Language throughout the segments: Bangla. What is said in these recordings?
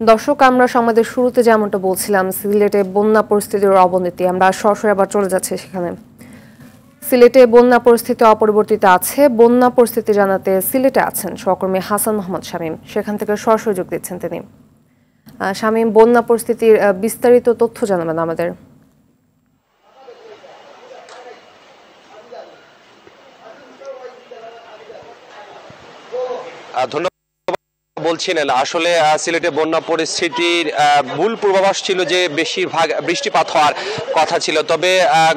দর্শক, আমরা আমাদের শুরুতে যেমনটা বলছিলাম, সিলেটে বন্যা পরিস্থিতির অবনতি। আমরা সরাসরি আবার চলে যাচ্ছি সেখানে। সিলেটে বন্যা পরিস্থিতি অপরিবর্তিত আছে। বন্যা পরিস্থিতি জানাতে সিলেটে আছেন সহকর্মী হাসান মোহাম্মদ শামীম। সেখান থেকে সরাসরি যোগ দিচ্ছেন তিনি। শামীম, বন্যা পরিস্থিতির বিস্তারিত তথ্য জানাবেন আমাদের। ধন্যবাদ। বলছিলেন আসলে সিলেটে বন্যা পরিস্থিতির মূল পূর্বাভাস ছিল যে বেশিরভাগ বৃষ্টিপাত হওয়ার কথা ছিল, তবে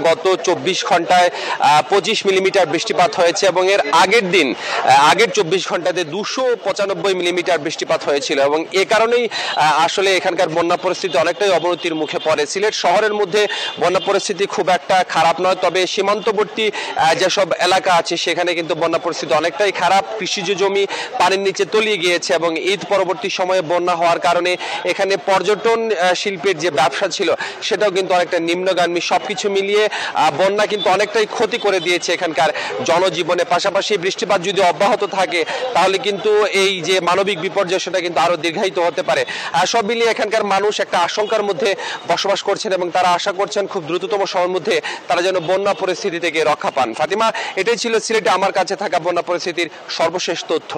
গত 24 ঘন্টায় 25 মিলিমিটার বৃষ্টিপাত হয়েছে এবং এর আগের 24 ঘন্টাতে 295 মিলিমিটার বৃষ্টিপাত হয়েছিল এবং এ কারণেই আসলে এখানকার বন্যা পরিস্থিতি অনেকটাই অবনতির মুখে পড়ে। সিলেট শহরের মধ্যে বন্যা পরিস্থিতি খুব একটা খারাপ নয়, তবে সীমান্তবর্তী যেসব এলাকা আছে সেখানে কিন্তু বন্যা পরিস্থিতি অনেকটাই খারাপ। কৃষিজ জমি পানির নিচে তলিয়ে গিয়েছে এবং ঈদ পরবর্তী সময়ে বন্যা হওয়ার কারণে এখানে পর্যটন শিল্পের যে ব্যবসা ছিল সেটাও কিন্তু অনেকটা নিম্নগামী। সবকিছু মিলিয়ে বন্যা কিন্তু অনেকটাই ক্ষতি করে দিয়েছে এখানকার জনজীবনে। পাশাপাশি বৃষ্টিপাত যদি অব্যাহত থাকে তাহলে কিন্তু এই যে মানবিক বিপর্যয় সেটা কিন্তু আরো দীর্ঘায়িত হতে পারে। সব মিলিয়ে এখানকার মানুষ একটা আশঙ্কার মধ্যে বসবাস করছেন এবং তারা আশা করছেন খুব দ্রুততম সময়ের মধ্যে তারা যেন বন্যা পরিস্থিতি থেকে রক্ষা পান। ফাতিমা, এটাই ছিল সিলেটে আমার কাছে থাকা বন্যা পরিস্থিতির সর্বশেষ তথ্য।